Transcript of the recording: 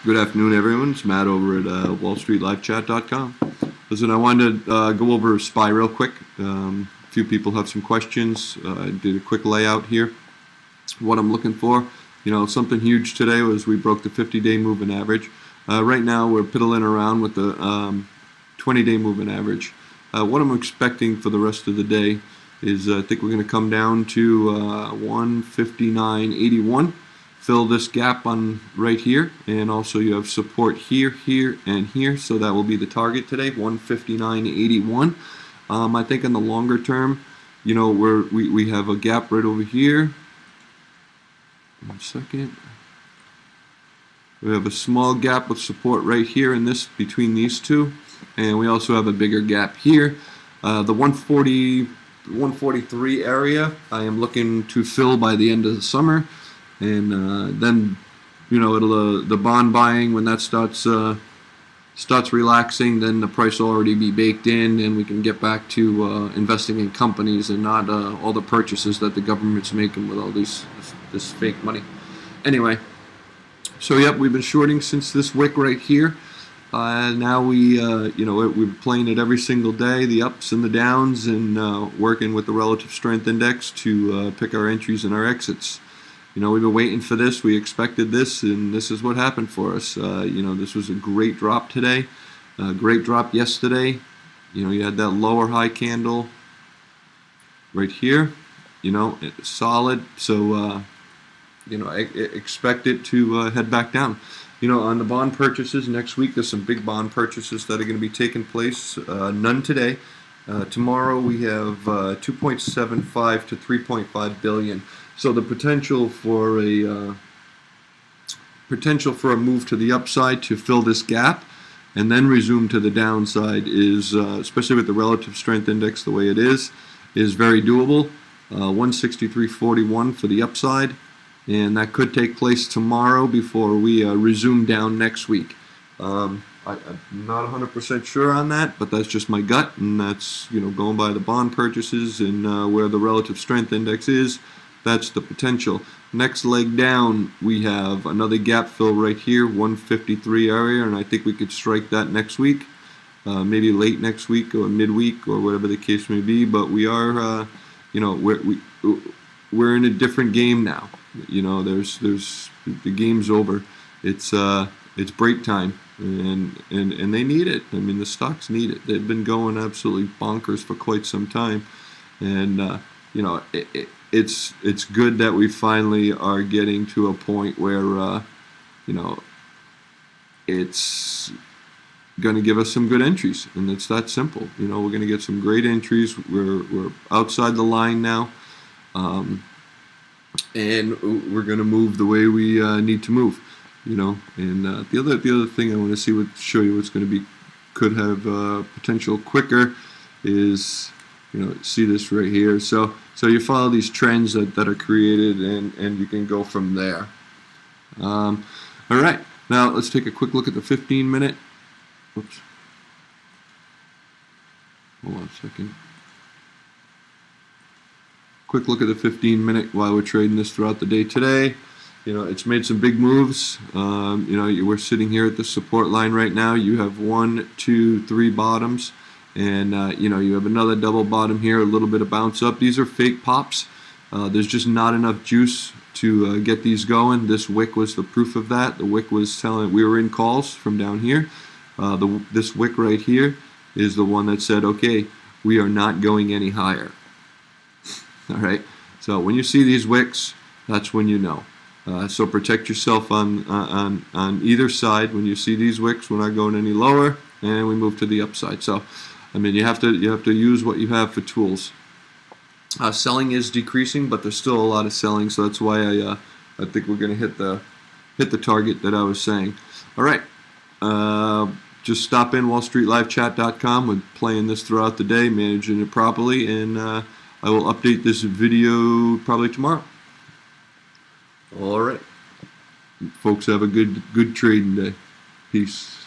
Good afternoon, everyone. It's Matt over at WallStreetLiveChat.com. Listen, I wanted to go over SPY real quick. A few people have some questions. I did a quick layout here. What I'm looking for, something huge today was we broke the 50-day moving average. Right now, we're piddling around with the 20-day moving average. What I'm expecting for the rest of the day is I think we're going to come down to 159.81. Fill this gap on right here, and also you have support here, here, and here, so that will be the target today, 159.81. I think in the longer term, we have a gap right over here. 1 second. We have a small gap with support right here in this between these two, and we also have a bigger gap here. The 143 area I am looking to fill by the end of the summer. And then, it'll the bond buying, when that starts relaxing, then the price will already be baked in, and we can get back to investing in companies and not all the purchases that the government's making with all this fake money. Anyway, so yep, we've been shorting since this wick right here. Now we're playing it every single day, the ups and the downs, and working with the relative strength index to pick our entries and our exits. We've been waiting for this. We expected this, and this is what happened for us. This was a great drop today, a great drop yesterday. You had that lower high candle right here. It's solid. So, I expect it to head back down. On the bond purchases next week, there's some big bond purchases that are going to be taking place. None today. Tomorrow we have 2.75 to 3.5 billion. So the potential for a move to the upside to fill this gap and then resume to the downside is, especially with the relative strength index the way it is very doable. 163.41 for the upside, and that could take place tomorrow before we resume down next week. I'm not 100% sure on that, but that's just my gut, and that's going by the bond purchases and where the relative strength index is. That's the potential. Next leg down, we have another gap fill right here, 153 area, and I think we could strike that next week, maybe late next week or midweek or whatever the case may be. But we are, we're in a different game now. There's the game's over. It's break time, and they need it. I mean, the stocks need it. They've been going absolutely bonkers for quite some time, and it's good that we finally are getting to a point where it's going to give us some good entries, and it's that simple. We're going to get some great entries. We're outside the line now, and we're going to move the way we need to move. And the other thing I want to show you what's going to be could have potential quicker is see this right here. So you follow these trends that are created, and you can go from there. All right, now let's take a quick look at the 15-minute. Oops. Hold on a second. Quick look at the 15-minute while we're trading this throughout the day today. It's made some big moves. We're sitting here at the support line right now. You have 1, 2, 3 bottoms. And you have another double bottom here, a little bit of bounce up. These are fake pops. There's just not enough juice to get these going. This wick was the proof of that. The wick was telling we were in calls from down here. This wick right here is the one that said, okay, we are not going any higher. All right. So when you see these wicks, that's when you know. So protect yourself on either side. When you see these wicks, we're not going any lower, and we move to the upside. So I mean, you have to use what you have for tools. Selling is decreasing, but there's still a lot of selling, so that's why I think we're going to hit the target that I was saying. All right, just stop in WallStreetLiveChat.com. We're playing this throughout the day, managing it properly, and I will update this video probably tomorrow. All right, folks, have a good trading day. Peace.